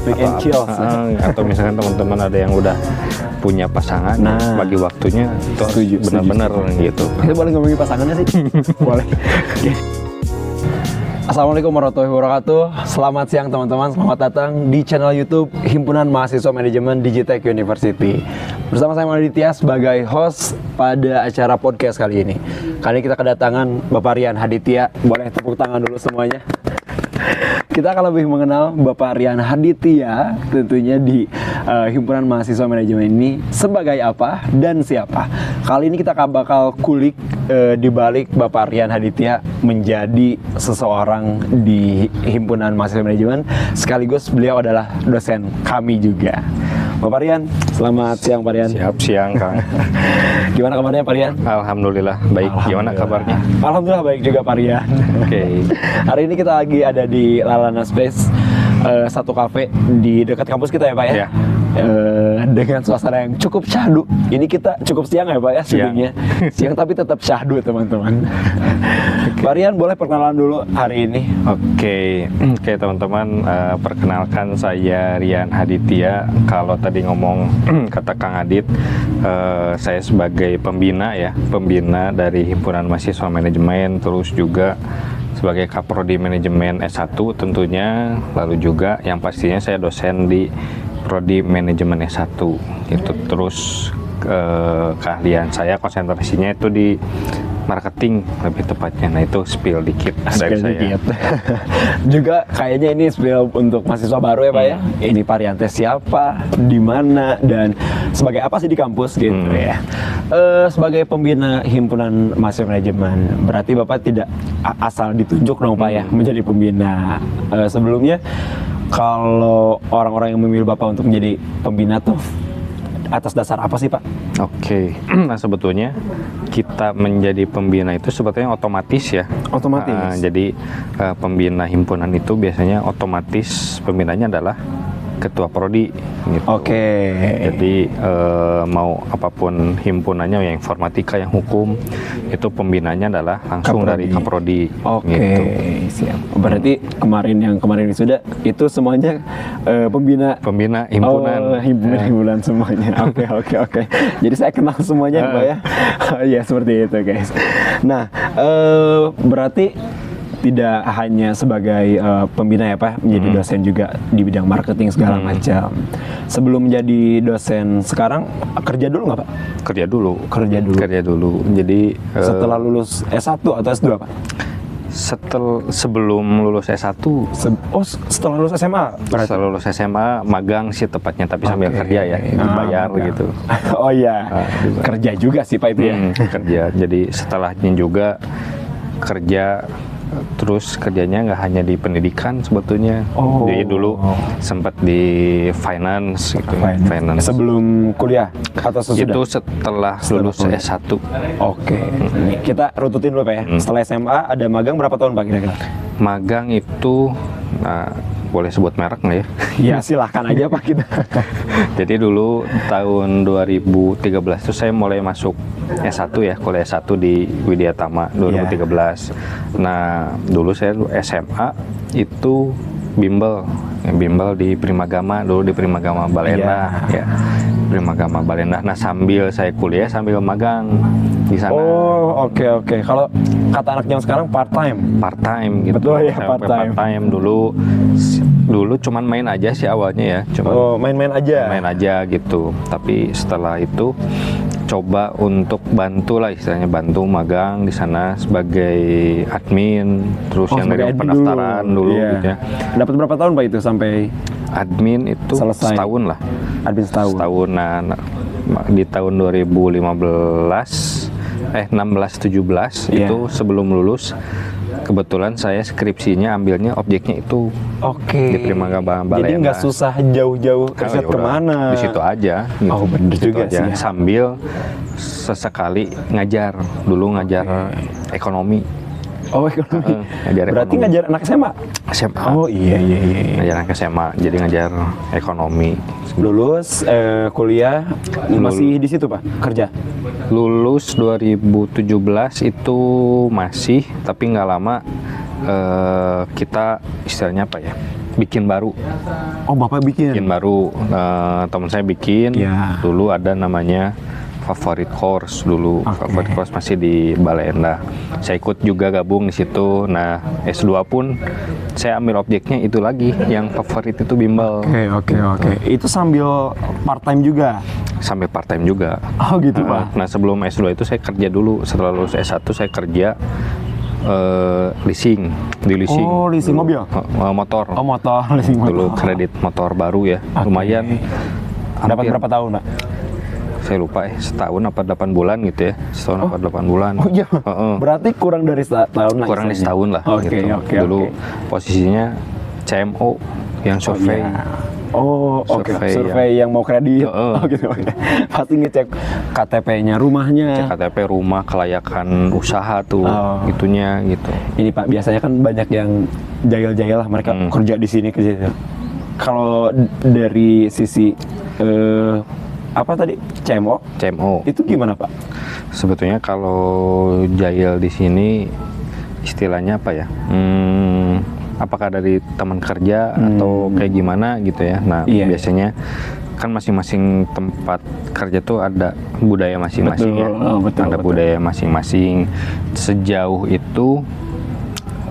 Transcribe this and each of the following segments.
Netflix and chill. Atau misalkan teman-teman ada yang udah punya pasangan, bagi waktunya itu benar-benar gitu. Kita boleh ngomongin pasangannya sih? Boleh. Assalamualaikum warahmatullahi wabarakatuh. Selamat siang teman-teman, selamat datang di channel YouTube Himpunan Mahasiswa Manajemen Digitech University. Bersama saya Aditya sebagai host pada acara podcast kali ini. Kali ini kita kedatangan Bapak Rian Haditya. Boleh tepuk tangan dulu semuanya. Kita akan lebih mengenal Bapak Rian Haditya tentunya di Himpunan Mahasiswa Manajemen ini sebagai apa dan siapa. Kali ini kita bakal kulik di balik Bapak Rian Haditya menjadi seseorang di Himpunan Mahasiswa Manajemen, sekaligus beliau adalah dosen kami juga. Bapak Rian, selamat siang Pak Rian. Siap siang Kang. Gimana kabarnya Pak Rian? Alhamdulillah baik. Gimana kabarnya? Alhamdulillah baik juga Pak Rian. Oke. Hari ini kita lagi ada di Lalana Space, satu kafe di dekat kampus kita ya Pak ya. Ya. Dengan suasana yang cukup syahdu. Ini kita cukup siang ya Pak ya syutingnya. Siang tapi tetap syahdu teman-teman. Pak Rian boleh perkenalan dulu hari ini. Oke teman-teman, perkenalkan saya Rian Haditya. Kalau tadi ngomong kata Kang Adit, saya sebagai pembina dari Himpunan Mahasiswa Manajemen, terus juga sebagai Kaprodi Manajemen S1 tentunya, lalu juga yang pastinya saya dosen di Prodi Manajemen S1 gitu. Terus keahlian saya konsentrasinya itu di marketing lebih tepatnya. Nah itu spill dikit dari saya. Juga kayaknya ini spill untuk mahasiswa baru ya Pak ya. Ini Pak Rian siapa, di mana, dan sebagai apa sih di kampus gitu ya. Sebagai pembina Himpunan Mahasiswa Manajemen, berarti Bapak tidak asal ditunjuk dong Pak ya menjadi pembina. Sebelumnya kalau orang-orang yang memilih Bapak untuk menjadi pembina tuh atas dasar apa sih Pak? Oke. Nah sebetulnya kita menjadi pembina itu sebetulnya otomatis ya. Otomatis. Jadi pembina himpunan itu biasanya otomatis pembinanya adalah ketua prodi gitu. Oke. Jadi mau apapun himpunannya, yang informatika, yang hukum, itu pembinanya adalah langsung dari Kaprodi. Oke, gitu. Siap. Berarti yang kemarin sudah itu semuanya pembina himpunan. Oh, himpunan semuanya. Oke. Jadi saya kenal semuanya Pak ya. Ya seperti itu guys. Nah, berarti tidak hanya sebagai pembina ya Pak, menjadi dosen juga di bidang marketing segala macam. Sebelum menjadi dosen sekarang kerja dulu nggak Pak? Kerja dulu. Jadi setelah lulus S1 atau S2 Pak? Sebelum lulus S1. Setelah lulus SMA? Setelah lulus SMA magang sih tepatnya, tapi sambil kerja ya, dibayar gitu. Oh iya, kerja juga sih Pak itu ya? Kerja. Jadi setelahnya juga kerja. Terus kerjanya nggak hanya di pendidikan sebetulnya. Jadi dulu sempat di finance gitu. Finance. Sebelum kuliah atau sesudah? Itu setelah lulus S1. Oke. Kita rututin dulu Pak ya. Setelah SMA ada magang berapa tahun Pak kira-kira? Magang itu boleh sebut merek nggak ya? Ya silahkan aja Pak kita. Jadi dulu tahun 2013 itu saya mulai masuk S1 ya, kuliah S1 di Widya Tama 2013. Nah dulu saya SMA itu bimbel di Primagama, dulu di Primagama Balenda ya. Primagama Balenda. Nah sambil saya kuliah sambil magang di sana. Oh oke. Kalau kata anak yang sekarang part time gitu. Betul ya, part time. Dulu cuman main aja sih awalnya ya. Main-main aja gitu. Tapi setelah itu coba untuk bantu magang di sana sebagai admin, terus yang dari pendaftaran dulu gitu ya. Dapat berapa tahun Pak itu sampai admin itu? Selesai. Setahun lah. Admin setahun. Nah, di tahun 16-17 itu sebelum lulus, kebetulan saya skripsinya ambilnya objeknya itu di Primagama Balenda. Jadi nggak susah jauh-jauh riset kemana. Di situ aja. Oh bener juga sih. Sambil sesekali ngajar ekonomi. Oh ekonomi. Berarti ekonomi. ngajar anak SMA? SMA. Oh iya. Ngajar anak SMA, jadi ngajar ekonomi. Lulus kuliah masih di situ Pak kerja? Lulus 2017 itu masih, tapi nggak lama kita istilahnya apa ya? bikin baru. Oh, Bapak bikin. Bikin baru, teman saya bikin. Ya. Dulu ada namanya Favorit Course dulu. Oke. Favorit Course masih di Balai Endah. Saya ikut juga gabung di situ. Nah, S2 pun saya ambil objeknya itu lagi, yang favorit itu bimbel. Oke. Itu sambil part time juga. Sampai part time juga. Oh gitu, Pak. Nah, sebelum S2 itu saya kerja dulu. Setelah lulus S1 saya kerja leasing, di leasing. Oh, leasing mobil? Motor. Oh, motor, leasing motor. Dulu kredit motor baru ya. Oke. Lumayan. Dapat hampir- berapa tahun, Pak? Saya lupa setahun apa 8 bulan gitu ya. Setahun apa 8 bulan. Oh iya. Heeh. Berarti kurang dari setahun lah. Kurang dari istilahnya. setahun lah Oke, gitu. oke. Dulu posisinya CMO yang survei. Iya. Oh, oke. Survei Survei yang mau kredit. Heeh. Oh gitu. Oke. Pasti ngecek KTP-nya, rumahnya. KTP rumah, kelayakan usaha tuh, Oh. itunya gitu. Ini Pak, biasanya kan banyak yang jahil-jahil lah, mereka kerja di sini, kerja di sini. Kalau dari sisi apa tadi? CMO? CMO. Itu gimana, Pak? Sebetulnya kalau jahil di sini istilahnya apa ya? Apakah dari teman kerja atau kayak gimana gitu ya? Nah, Iya. biasanya kan masing-masing tempat kerja tuh ada budaya masing-masing ya. Betul, Ada betul. budaya masing-masing. Sejauh itu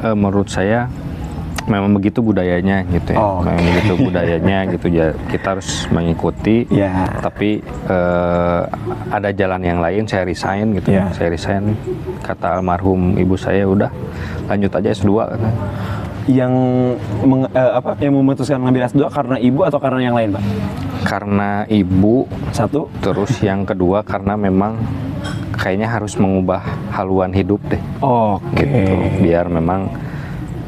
menurut saya memang begitu budayanya gitu ya. Oh, Memang begitu budayanya gitu ya. Kita harus mengikuti. Ya. Tapi ada jalan yang lain, saya resign gitu. Ya. Saya resign, kata almarhum ibu saya, udah lanjut aja S2 kata. Yang yang memutuskan ngambil S2 karena ibu atau karena yang lain, Pak? Karena ibu, Satu. terus yang kedua karena memang kayaknya harus mengubah haluan hidup deh Oke. gitu, biar memang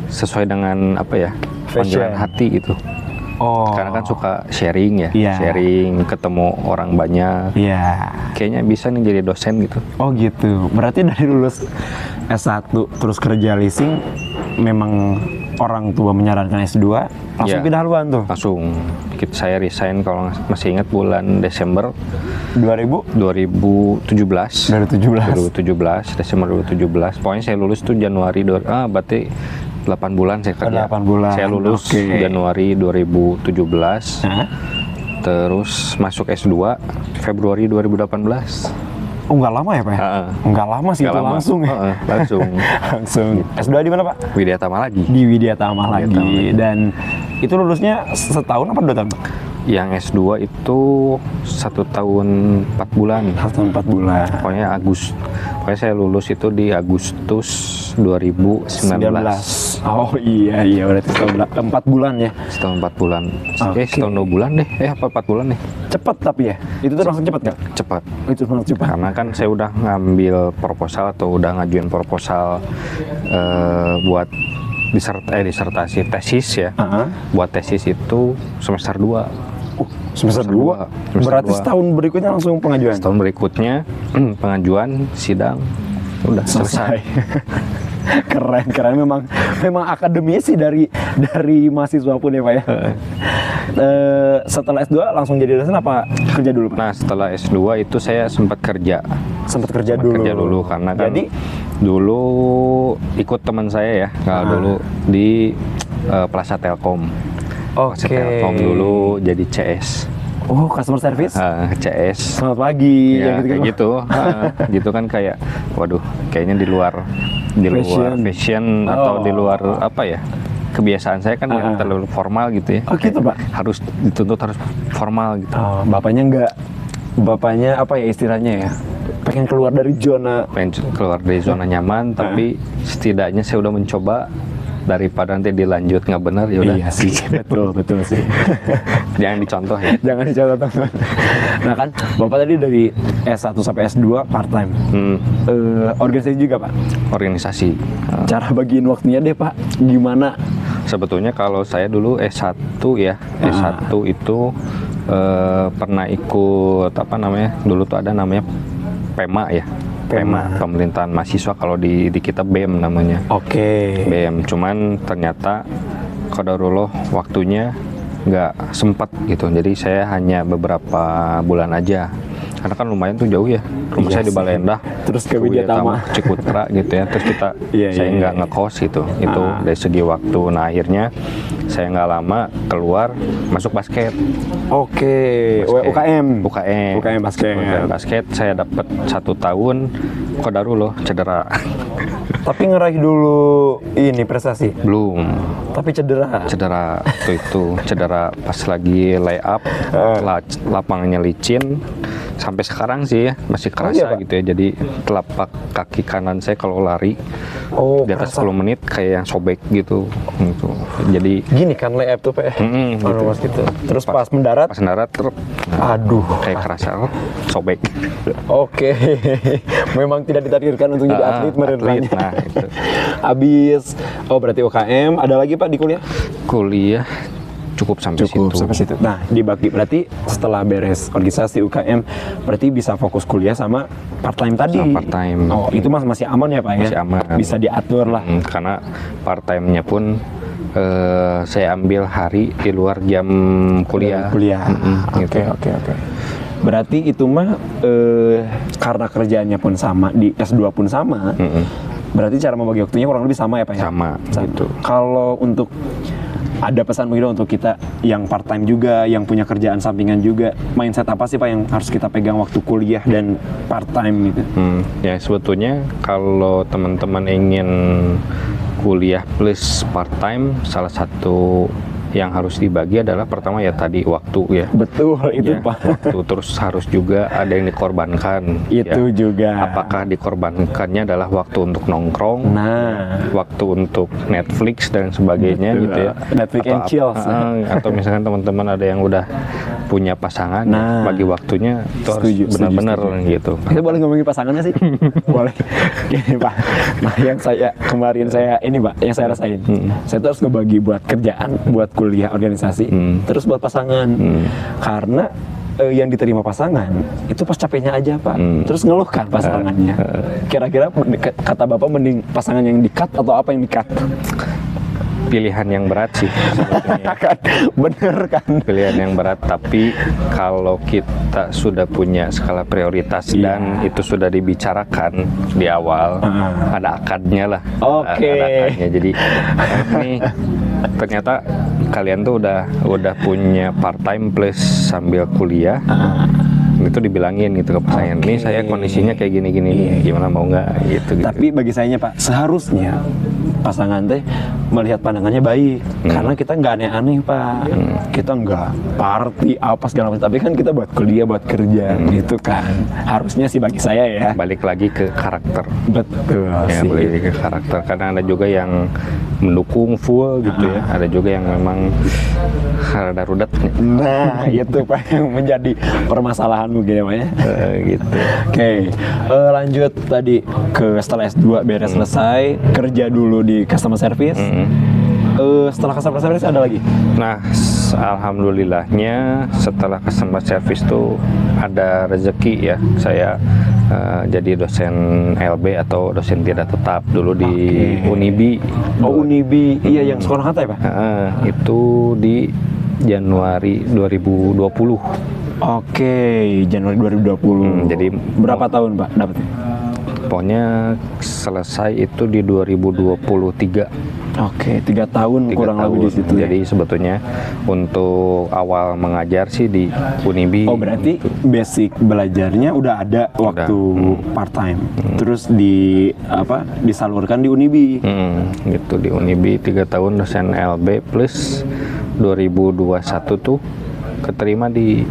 sesuai dengan apa ya, panggilan Fashion. hati gitu. Oh. Karena kan suka sharing ya, Iya. sharing, ketemu orang banyak. Iya. Kayaknya bisa nih jadi dosen gitu. Oh gitu. Berarti dari lulus S1 terus kerja leasing, memang orang tua menyarankan S2, langsung Iya. pindah haluan tuh. Langsung saya resign kalau masih ingat bulan Desember 2000 2017. dari 17. 2017, Desember 2017. Pokoknya saya lulus tuh Januari berarti 8 bulan saya kerja. 8 bulan. Saya lulus Oke. Januari 2017. Hah? Terus masuk S2 Februari 2018. Oh, nggak lama ya, Pak? Heeh. Nggak lama sih, Nggak itu lama. langsung ya. Heeh, langsung. Langsung. S2 di mana, Pak? Widya Tama lagi. Di Widya Tama lagi. Tama. Dan itu lulusnya setahun apa 2 tahun, Pak? Yang S2 itu 1 tahun 4 bulan. 1 tahun 4 bulan. Pokoknya saya lulus itu di Agustus 2019. Oh iya, berarti setahun 4 bulan ya. Setahun 4 bulan. Oke. Setahun 2 bulan deh. Apa 4 bulan nih? Cepet tapi ya? Itu tuh langsung cepet nggak? Cepat. Itu langsung cepet. Karena kan saya udah ngambil proposal atau udah ngajuin proposal buat disertasi tesis ya. Heeh. Buat tesis itu semester 2. Semester 2. Semester Berarti dua. setahun berikutnya langsung pengajuan. Tahun berikutnya pengajuan, sidang, udah selesai. Keren memang akademinya sih dari mahasiswa pun ya, Pak ya. Setelah S2 langsung jadi dosen apa kerja dulu, Pak? Nah, setelah S2 itu saya sempat kerja. Sempat kerja Kerja dulu karena kan Jadi dulu ikut teman saya ya, kalau dulu di Plaza Telkom. Plaza Telkom dulu jadi CS. Oh, customer service. CS. Selamat pagi. Ya, yang kayak gitu. Gitu kan kayak waduh, kayaknya di luar fashion atau di luar apa ya? Kebiasaan saya kan yang terlalu formal gitu ya. Oh gitu, Pak. Harus dituntut harus formal gitu. Oh, bapaknya apa ya istilahnya ya? Pengen keluar dari zona. Pengen keluar dari zona nyaman, tapi setidaknya saya udah mencoba. Daripada nanti dilanjut nggak benar, ya udah. Iya sih, betul sih. Jangan dicontoh ya. Jangan dicontoh, teman. Nah kan, Bapak tadi dari S1 sampai S2 part time. Organisasi juga, Pak. Organisasi. Cara bagiin waktunya deh, Pak. Gimana? Sebetulnya kalau saya dulu S1 ya, S1 itu pernah ikut apa namanya? Dulu tuh ada namanya PEMA ya. PEMA, pemerintahan mahasiswa, kalau di kita BEM namanya. Oke. BEM, cuman ternyata qadarullah waktunya nggak sempat gitu. Jadi saya hanya beberapa bulan aja. Karena kan lumayan tuh jauh ya. Rumah Iya saya di sih. Balai Endah. Itu terus ke Widya Tama. Cikutra gitu ya. Terus kita saya nggak ngekos gitu. Itu dari segi waktu. Nah akhirnya saya nggak lama keluar masuk basket. Oke, UKM basket. UKM basket saya dapat 1 tahun. Kodarullah cedera. Tapi ngeraih dulu ini prestasi. Belum. Tapi cedera. Itu cedera pas lagi lay up, lapangannya licin. Sampai sekarang sih ya masih kerasa gitu ya. Jadi telapak kaki kanan saya kalau lari di atas 10 menit kayak yang sobek gitu. Jadi gini kan lay up tuh Pak. Gitu. Terus pas mendarat aduh kayak kerasa sobek. Oke. Memang tidak ditakdirkan untuk jadi atlet merenang. Nah, itu. Habis berarti UKM, ada lagi Pak di kuliah? Kuliah cukup sampai situ. Nah, dibagi berarti setelah beres organisasi UKM berarti bisa fokus kuliah sama part time tadi. Part time. Oh, itu masih aman ya Pak ya? Masih aman. Bisa diatur lah. Karena part time-nya pun saya ambil hari di luar jam kuliah. Oke. Berarti itu mah karena kerjaannya pun sama, di S2 pun sama. Berarti cara membagi waktunya kurang lebih sama ya Pak ya? Sama. Gitu. Kalau untuk ada pesan mungkin untuk kita yang part time juga, yang punya kerjaan sampingan juga, mindset apa sih Pak yang harus kita pegang waktu kuliah dan part time gitu? Ya sebetulnya kalau teman-teman ingin kuliah plus part time, salah satu yang harus dibagi adalah pertama ya tadi waktu ya. Betul itu ya, Pak. Waktu terus harus juga ada yang dikorbankan. Itu ya. juga. Apakah dikorbankannya adalah waktu untuk nongkrong, waktu untuk Netflix dan sebagainya gitu ya. Netflix and chill. Atau misalkan teman-teman ada yang udah punya pasangan, bagi waktunya itu harus benar-benar gitu. Kita boleh ngomongin pasangannya sih? Boleh. Gini Pak. Nah yang kemarin yang saya rasain, saya tuh harus ngebagi buat kerjaan, buat kuliah organisasi, terus buat pasangan. Karena yang diterima pasangan itu pas capeknya aja Pak, terus ngeluhkan pasangannya. Kira-kira kata Bapak mending pasangan yang di-cut atau apa yang di-cut? Pilihan yang berat sih sebetulnya. Bener kan? Pilihan yang berat, tapi kalau kita sudah punya skala prioritas dan itu sudah dibicarakan di awal, ada akadnya lah. Ada akadnya. Jadi ini ternyata kalian tuh udah punya part time plus sambil kuliah. Itu dibilangin gitu ke pasangan, nih saya kondisinya kayak gini-gini, gimana mau nggak gitu. Tapi bagi saya Pak, seharusnya pasangan teh melihat pandangannya baik, karena kita nggak aneh-aneh Pak, kita nggak party apa segala macam, tapi kan kita buat kuliah, buat kerja gitu kan. Harusnya sih bagi saya ya. Balik lagi ke karakter. Betul ya, sih. Balik lagi ke karakter, karena ada juga yang mendukung full gitu ya, ada juga yang memang rada rudet. Nah itu Pak yang menjadi permasalahan mungkin ya Pak ya. Gitu. Oke, lanjut tadi ke setelah S2 beres selesai, kerja dulu di customer service. Setelah customer service ada lagi? Nah, alhamdulillahnya setelah customer service tuh ada rezeki ya. Saya jadi dosen LB atau dosen tidak tetap dulu di Unibi. Oh Unibi, iya yang sekolah kata ya Pak? Itu di Januari 2020. Oke, Januari 2020. Jadi berapa tahun Pak dapetnya? Pokoknya selesai itu di 2023. Oke, 3 tahun kurang lebih di situ. Jadi sebetulnya untuk awal mengajar sih di Unibi. Oh berarti basic belajarnya udah ada waktu part time. Terus disalurkan di Unibi. Gitu di Unibi 3 tahun dosen LB plus 2021 tuh keterima di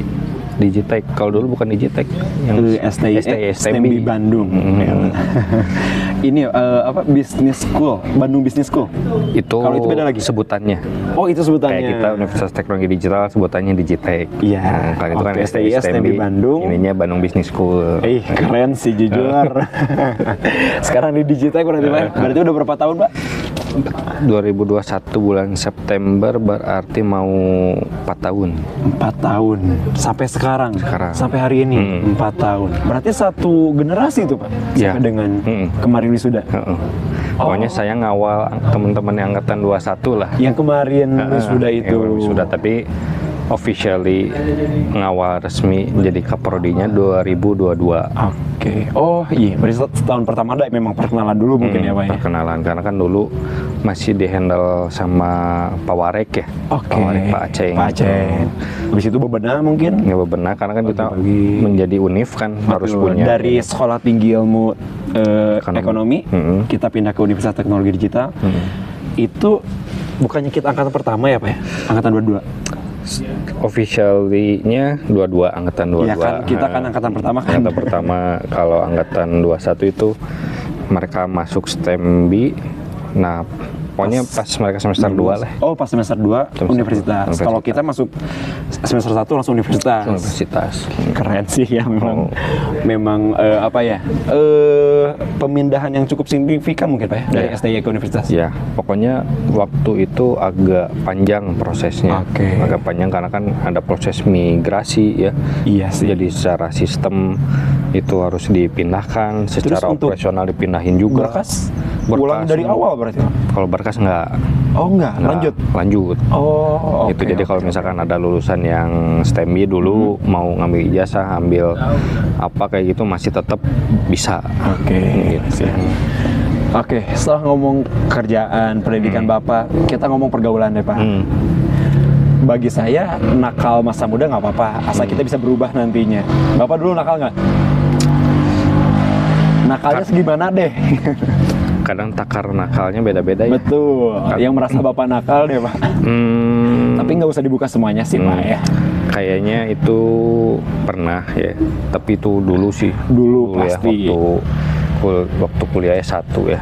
Digitek. Kalau dulu bukan Digitek, yang STMB Bandung. Ini Business School, Bandung Business School. Kalau itu beda lagi sebutannya. Oh, itu sebutannya. Kayak kita Universitas Teknologi Digital sebutannya Digitek. Iya. Kalau itu kan STMB Bandung. Ininya Bandung Business School. Keren sih jujur. Sekarang di Digitek berarti udah berapa tahun, Pak? 2021 bulan September berarti mau 4 tahun. 4 tahun sampai sekarang. Sampai hari ini 4 tahun. Berarti satu generasi itu Pak. Sampai dengan kemarin wisuda. Pokoknya saya ngawal teman-teman yang angkatan 21 lah. Yang kemarin wisuda itu. Wisuda, tapi officially ngawal resmi jadi kaprodinya 2022. Oke. Oh iya, berarti tahun pertama ada memang perkenalan dulu mungkin ya Pak ya? Perkenalan, karena kan dulu masih dihandle sama Pak Warek ya. Oke. Pak Warek, Pak Aceh. Pak Aceh. Habis itu bebenah mungkin? Nggak benar, karena kan kita Bagi-bagi. menjadi univ kan harus Betul. punya. Dari Sekolah Tinggi Ilmu Ekonomi, kita pindah ke Universitas Teknologi Digital. Itu bukannya kita angkatan pertama ya Pak ya? Angkatan 22? Officially-nya 22, angkatan 22. Iya kan, kita kan angkatan pertama kan? Angkatan pertama, kalau angkatan 21 itu mereka masuk STEM B. Nah, pokoknya pas mereka semester 2 lah. Oh, pas semester 2 universitas. Kalau kita masuk semester 1 langsung universitas. Universitas. Keren sih ya memang. Oh. Memang apa ya? Pemindahan yang cukup signifikan mungkin Pak ya dari STI ke universitas. Ya, pokoknya waktu itu agak panjang prosesnya. Oke. Agak panjang karena kan ada proses migrasi ya. Iya sih. Jadi secara sistem itu harus dipindahkan, secara untuk operasional dipindahin juga. Berkas ulang dari awal berarti Pak? Kalau berkas nggak. Oh enggak, lanjut. Lanjut. Oh, Itu jadi kalau misalkan ada lulusan yang STEM B dulu mau ngambil ijazah, ambil apa kayak gitu masih tetap bisa. Oke. Gitu. Oke, setelah ngomong kerjaan, pendidikan Bapak, kita ngomong pergaulan deh Pak. Bagi saya, nakal masa muda nggak apa-apa, asal kita bisa berubah nantinya. Bapak dulu nakal nggak? Nakalnya segimana deh? Kadang takar nakalnya beda-beda ya. Betul, yang merasa Bapak nakal deh Pak. Tapi nggak usah dibuka semuanya sih Pak ya. Kayaknya itu pernah ya, tapi itu dulu sih. Dulu ya, pasti. waktu kuliah S1 ya.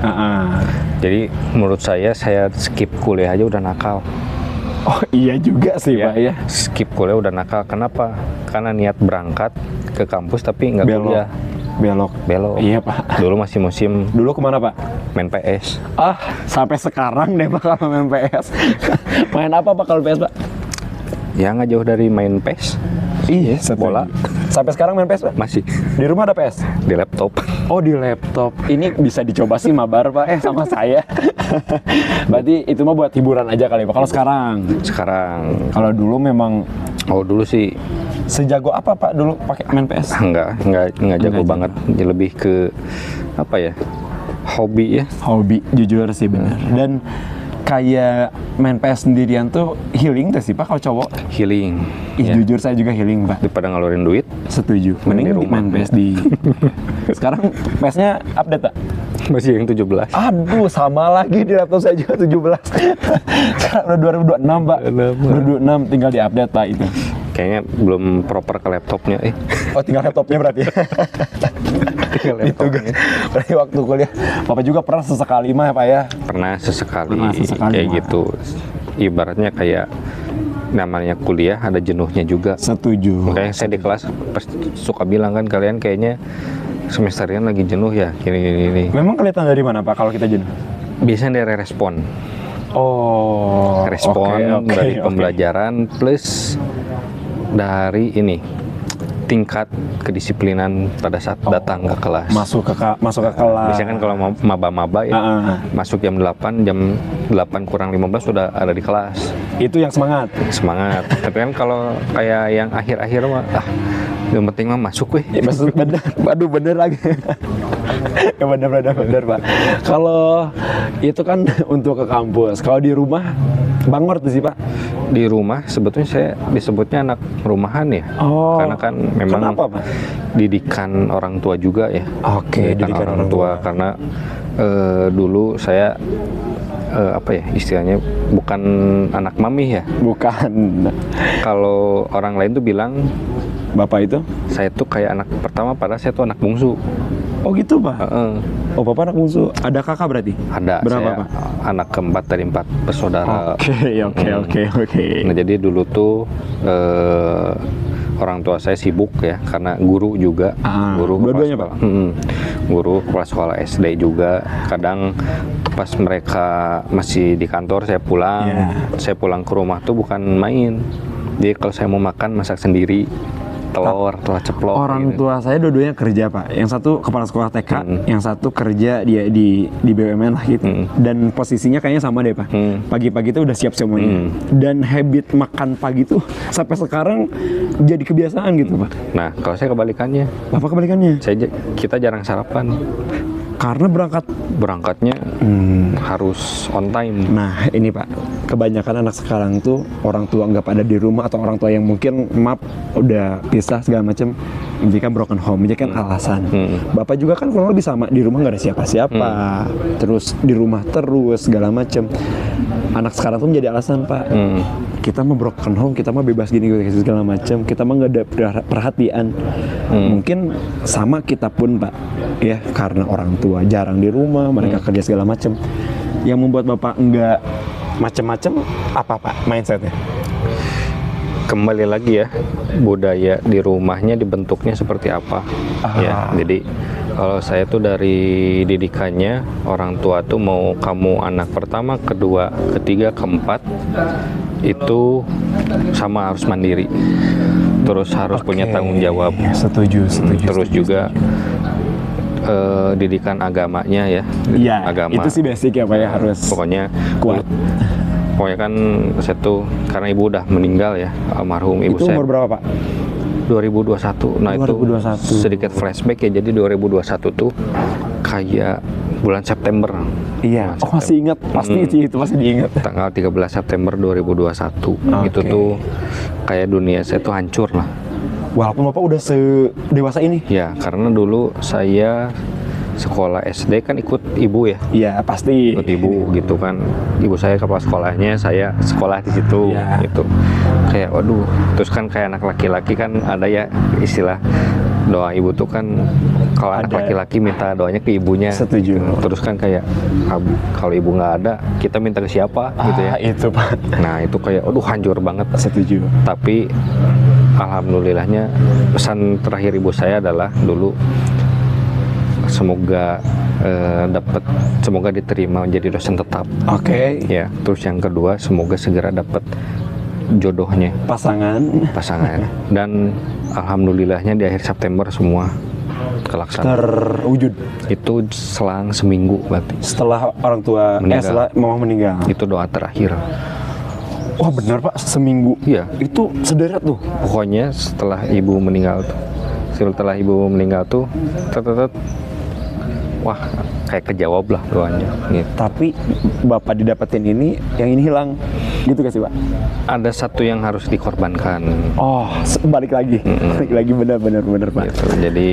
Jadi menurut saya skip kuliah aja udah nakal. Oh iya juga sih Pak ya. Skip kuliah udah nakal. Kenapa? Karena niat berangkat ke kampus tapi nggak kuliah. Belok. Iya Pak. Dulu masih musim Dulu kemana Pak? main PS. Sampai sekarang deh Pak kalau main PS. Main apa Pak kalau PS Pak? Ya nggak jauh dari main PS. Iya, bola. Sampai sekarang main PS Pak? Masih Di rumah ada PS? di laptop. Oh di laptop. Ini bisa dicoba sih mabar Pak sama saya. Berarti itu mah buat hiburan aja kali Pak. Kalau Sekarang. kalau dulu memang Dulu sih sejago apa Pak dulu pakai main PS? nggak jago banget. Dia lebih ke apa ya? Hobi ya. Hobi, jujur sih benar. Dan kayak main PS sendirian tuh healing tuh sih Pak kalau cowok. Healing. Ih, Ya. jujur saya juga healing Pak. Daripada ngeluarin duit, Setuju. Main di Mending rumah. main PS di. Sekarang PS-nya update Pak? masih yang 17. Aduh, sama lagi di laptop saya juga 17. Sekarang udah 2026 Pak. 2026 tinggal diupdate Pak itu. Kayaknya belum proper ke laptopnya. Oh, tinggal laptopnya berarti ya? Itu guys. Berarti waktu kuliah, Bapak juga pernah sesekali mah ya Pak ya? Pernah sesekali kayak mah. gitu. Ibaratnya kayak namanya kuliah ada jenuhnya juga. Setuju. Makanya saya di kelas pasti suka bilang kan, kalian kayaknya semesternya lagi jenuh ya, gini. Memang kelihatan dari mana Pak kalau kita jenuh? Biasanya dari respon. Oh, Respon oke, dari oke. pembelajaran plus dari ini tingkat kedisiplinan pada saat datang ke kelas. Masuk ke kelas. Biasanya kan kalau maba-maba ya, masuk jam 8 kurang 15 sudah ada di kelas. Itu yang semangat. Tapi kan kalau kayak yang akhir-akhir mah yang penting mah masuk weh. Ya, maksud bener. Waduh, bener lagi. Ya bener Pak. Kalau itu kan untuk ke kampus. Kalau di rumah Bangor tuh sih Pak. Di rumah sebetulnya saya disebutnya anak rumahan ya. Oh. Karena kan memang Kenapa, Pak? didikan orang tua juga ya. Oke, didikan orang tua karena dulu saya apa ya istilahnya, bukan anak mami ya. Bukan. Kalau orang lain tuh bilang Bapak itu? saya tuh kayak anak pertama, padahal saya tuh anak bungsu. Oh gitu Pak? Oh Bapak anak bungsu. Ada kakak berarti? Ada. Berapa saya Pak? anak keempat dari 4 bersaudara. Oke. Nah jadi dulu tuh orang tua saya sibuk ya, karena guru juga. Guru dua-duanya, kepala sekolah. Guru kepala sekolah SD juga. Kadang pas mereka masih di kantor saya pulang. Saya pulang ke rumah tuh bukan main. Jadi kalau saya mau makan masak sendiri. telur ceplok. Orang gitu. tua saya dua-duanya kerja Pak. Yang satu kepala sekolah TK, yang satu kerja dia di BUMN lah gitu. Dan posisinya kayaknya sama deh Pak. Pagi-pagi itu udah siap semuanya. Dan habit makan pagi tuh sampai sekarang jadi kebiasaan gitu Pak. Nah, kalau saya kebalikannya. Bapak kebalikannya? Kita jarang sarapan. Karena Berangkatnya harus on time. Nah ini Pak, kebanyakan anak sekarang tuh orang tua nggak pada di rumah atau orang tua yang mungkin maaf udah pisah segala macam, ini kan broken home, ini kan alasan. Bapak juga kan kurang lebih sama, di rumah nggak ada siapa-siapa, terus di rumah terus segala macam. Anak sekarang tuh menjadi alasan Pak. Kita mah broken home, kita mah bebas gini segala macam, kita mah nggak ada perhatian. Mungkin sama kita pun Pak, ya karena orang tua jarang di rumah, mereka kerja segala macam. Yang membuat Bapak nggak macam-macam apa Pak mindsetnya? Kembali lagi ya, budaya di rumahnya dibentuknya seperti apa. Ya, jadi kalau saya tuh dari didikannya orang tua tuh mau kamu anak pertama, kedua, ketiga, keempat itu sama harus mandiri, terus harus punya tanggung jawab. Setuju. Terus juga didikan agamanya ya. Iya, agama. itu sih basic ya Pak ya, harus Pokoknya kuat. Pokoknya kan saya tuh karena ibu udah meninggal ya, almarhum ibu Itu saya. umur berapa Pak? 2021. Nah 2021. itu sedikit flashback ya. Jadi 2021 tuh kayak bulan September. Iya. Bulan Masih ingat pasti sih, itu masih diingat. Tanggal 13 September 2021. Itu tuh kayak dunia saya tuh hancur lah. Walaupun Bapak udah sedewasa ini. Ya, karena dulu saya sekolah SD kan ikut ibu ya. Iya, pasti. Ikut ibu gitu kan. Ibu saya kepala sekolahnya, saya sekolah di situ gitu. Kayak waduh, terus kan kayak anak laki-laki kan ada ya istilah doa ibu tuh kan kalau anak laki-laki minta doanya ke ibunya. Setuju. Terus kan kayak kalau ibu nggak ada, kita minta ke siapa gitu ya. Itu Pak. Nah, itu kayak aduh hancur banget. Setuju. Tapi alhamdulillahnya pesan terakhir ibu saya adalah dulu semoga semoga diterima menjadi dosen tetap. Oke. Ya, terus yang kedua semoga segera dapat jodohnya, pasangan. Dan alhamdulillahnya di akhir September semua terlaksana. Terwujud. Itu selang seminggu berarti. Setelah orang tua setelah mama meninggal. Itu doa terakhir. Wah benar Pak, seminggu. Iya. Itu sederet tuh. Pokoknya setelah ibu meninggal tuh, wah kayak kejawab lah doanya gitu. Tapi Bapak didapetin ini, yang ini hilang. Gitu gak sih Pak? Ada satu yang harus dikorbankan. Oh, balik lagi. Balik lagi, benar Pak. Gitu. Jadi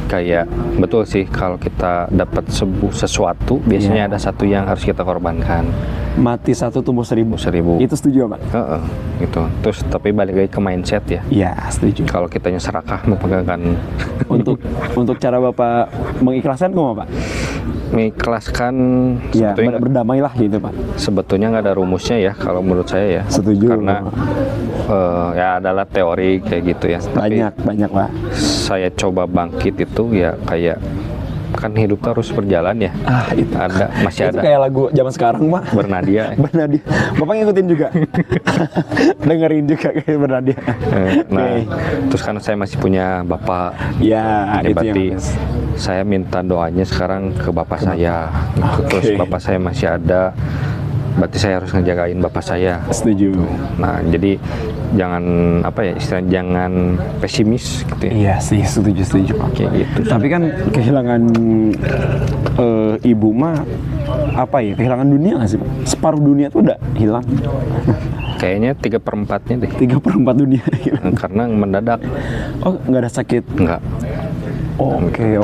kayak betul sih kalau kita dapat sesuatu biasanya ada satu yang harus kita korbankan. Mati satu tumbuh seribu. Itu setuju Pak? Gitu. Terus tapi balik lagi ke mindset ya. Iya, setuju. Kalau kitanya serakah mempegangkan. Untuk cara Bapak mengikhlaskan kok Pak? Mengikhlaskan ya, berdamailah gitu Pak. Sebetulnya nggak ada rumusnya ya kalau menurut saya ya. Setuju. Karena ya adalah teori kayak gitu ya. Banyak Pak. Saya coba bangkit itu ya kayak kan hidup harus berjalan ya. Itu masih itu ada. Kayak lagu zaman sekarang Pak. Bernadia. Bernadia. Bapak ngikutin juga. Dengerin juga kayak Bernadia. Nah, terus kan saya masih punya bapak. Ya, itu berarti yang saya minta doanya sekarang ke bapak saya. Terus bapak saya masih ada. Berarti saya harus ngejagain bapak saya. Setuju. Nah, jadi jangan jangan pesimis gitu ya. Iya sih, setuju Kayak gitu. Tapi kan kehilangan ibu mah kehilangan dunia nggak sih Pak? Separuh dunia tuh udah hilang. Kayaknya 3/4-nya deh. 3/4 dunia hilang. Karena mendadak. Oh, nggak ada sakit? Nggak. Oke.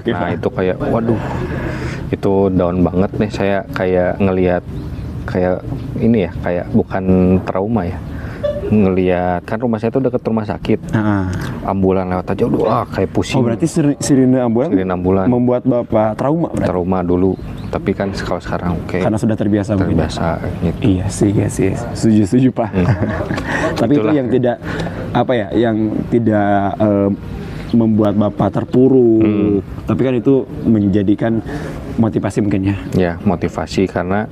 Nah, itu kayak waduh. Itu down banget nih, saya kayak ngelihat kayak ini ya, kayak bukan trauma ya, ngelihat kan rumah saya tuh deket rumah sakit. Ambulan lewat aja udah kayak pusing. Oh, berarti sirine ambulan membuat Bapak trauma berarti? Trauma dulu, tapi kan kalau sekarang oke. Karena sudah terbiasa gitu. Iya sih. Setuju Pak. Tapi itulah. Itu yang tidak yang tidak membuat Bapak terpuruk. Tapi kan itu menjadikan motivasi mungkin ya. Ya, motivasi karena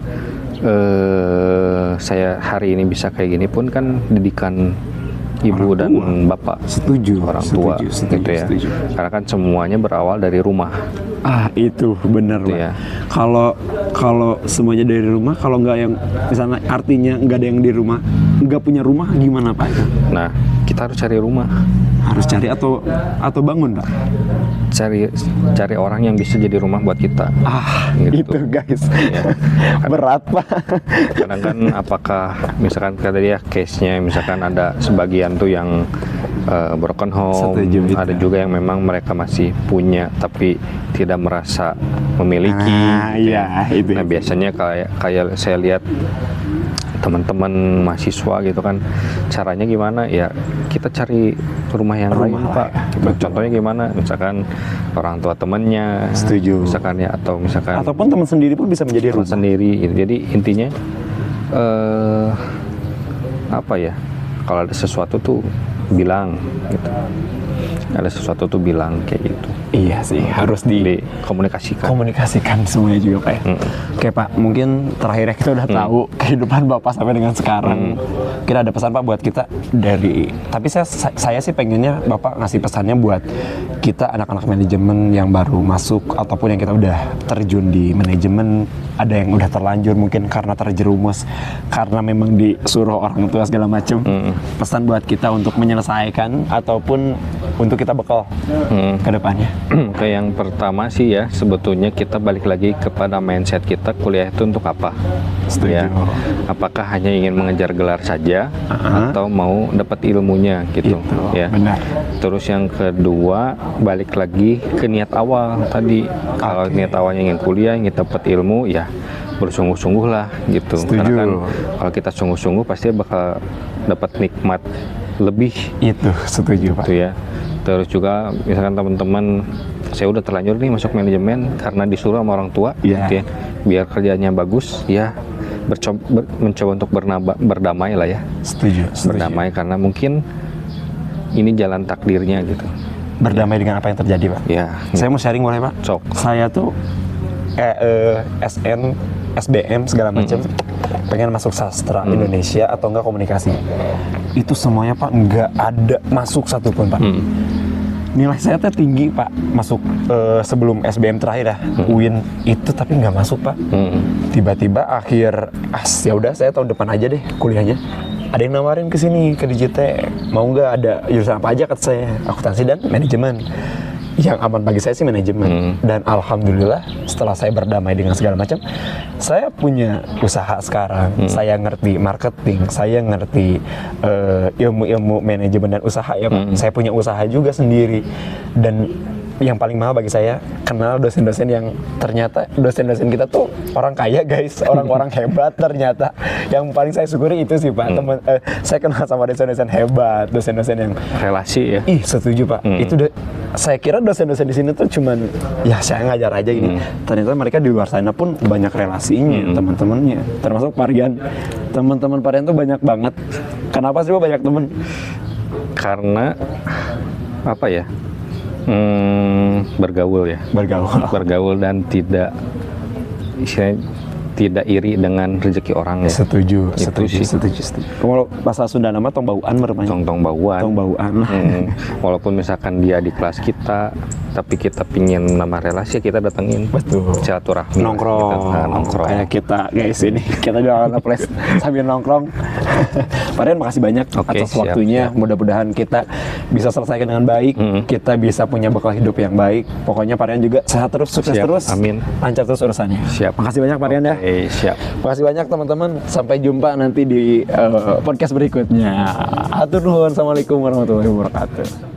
saya hari ini bisa kayak gini pun kan didikan ibu Orang dan tua. bapak, Setuju. orang tua Setuju, gitu ya. setuju. Karena kan semuanya berawal dari rumah. Itu bener Gitu Pak. ya. Kalau semuanya dari rumah, kalau nggak yang misalnya artinya nggak ada yang di rumah, nggak punya rumah gimana Pak? Nah, kita harus cari rumah, Harus cari atau bangun Pak? cari orang yang bisa jadi rumah buat kita. Gitu. Itu guys. Iya. Berat Pak. Kadang kan apakah misalkan kata dia case-nya misalkan ada sebagian tuh yang broken home, Setuju, itu. ada juga yang memang mereka masih punya tapi tidak merasa memiliki. Gitu Iya, itu. Nah biasanya kayak saya lihat teman-teman mahasiswa gitu kan, caranya gimana ya, kita cari rumah yang lain Rumah Pak. lah ya. Gitu. Contohnya gimana, misalkan orang tua temannya, Setuju. misalkan ya, atau misalkan Ataupun teman sendiri pun bisa menjadi teman rumah. sendiri gitu. Jadi intinya apa ya, kalau ada sesuatu tuh bilang gitu, ada sesuatu tuh bilang kayak gitu, Iya sih, harus dikomunikasikan. semuanya juga Pak ya. Oke Pak, mungkin terakhirnya kita udah tahu kehidupan Bapak sampai dengan sekarang. Kira ada pesan Pak buat kita tapi saya sih pengennya Bapak ngasih pesannya buat kita anak-anak manajemen yang baru masuk ataupun yang kita udah terjun di manajemen, ada yang udah terlanjur mungkin karena terjerumus karena memang disuruh orang tua segala macam. Pesan buat kita untuk menyelesaikan ataupun untuk kita bekal ke depannya. Kayak yang pertama sih ya, sebetulnya kita balik lagi kepada mindset kita, kuliah itu untuk apa? Setuju. Ya, apakah hanya ingin mengejar gelar saja atau mau dapat ilmunya gitu, ya. Benar. Terus yang kedua, balik lagi ke niat awal tadi. Kalau niat awalnya ingin kuliah, ingin dapat ilmu, ya bersungguh-sungguh lah gitu. Setuju. Karena kan kalau kita sungguh-sungguh pasti bakal dapat nikmat lebih Itu setuju Pak. gitu ya. Terus juga misalkan teman-teman, saya udah terlanjur nih masuk manajemen karena disuruh sama orang tua, Iya. gitu ya, biar kerjanya bagus, ya mencoba untuk berdamai lah ya, Setuju. berdamai karena mungkin ini jalan takdirnya gitu. Berdamai dengan apa yang terjadi Pak. Ya, Saya mau sharing boleh Pak? Sok. Saya tuh SN, SBM segala macam pengen masuk sastra Indonesia atau enggak komunikasi. Itu semuanya Pak nggak ada masuk satupun Pak. Nilai saya tuh tinggi Pak, masuk sebelum SBM terakhir ya, UIN itu tapi nggak masuk Pak. Tiba-tiba akhir ya udah saya tahun depan aja deh kuliahnya. Ada yang nawarin ke sini ke Digitek, mau nggak, ada jurusan apa aja kata saya, akuntansi dan manajemen. Yang aman bagi saya sih manajemen. Dan alhamdulillah setelah saya berdamai dengan segala macam, saya punya usaha sekarang. Saya ngerti marketing, saya ngerti ilmu-ilmu manajemen dan usaha ya Pak. Saya punya usaha juga sendiri. Dan yang paling mahal bagi saya, kenal dosen-dosen yang ternyata dosen-dosen kita tuh orang kaya guys, orang-orang hebat ternyata. Yang paling saya syukuri itu sih Pak, saya kenal sama dosen-dosen hebat, dosen-dosen yang relasi ya. setuju Pak. Itu saya kira dosen-dosen di sini tuh cuman ya saya ngajar aja gini. Ternyata mereka di luar sana pun banyak relasinya, teman-temannya. Termasuk Parian. Teman-teman Parian tuh banyak banget. Kenapa sih Pak banyak teman? Karena apa ya? Bergaul ya. Bergaul dan tidak iri dengan rezeki orang ya. Setuju. sih. Kalau bahasa Sunda nama tong bauan bermain. Tong bauan. Walaupun misalkan dia di kelas kita, tapi kita pingin nama relasi, kita datengin. Betul. Silaturahmi. Nongkrong. Gitu. Nah, nongkrong. Kayak kita guys ini. Kita jualan place sambil nongkrong. Parian makasih banyak atas waktunya. Mudah-mudahan kita bisa selesaikan dengan baik. Kita bisa punya bekal hidup yang baik. Pokoknya Parian juga sehat terus, sukses terus. Amin. Lancar terus urusannya. Siap. Makasih banyak Parian ya. Siap. Makasih banyak teman-teman. Sampai jumpa nanti di podcast berikutnya. Atur nuhun. Assalamualaikum warahmatullahi wabarakatuh.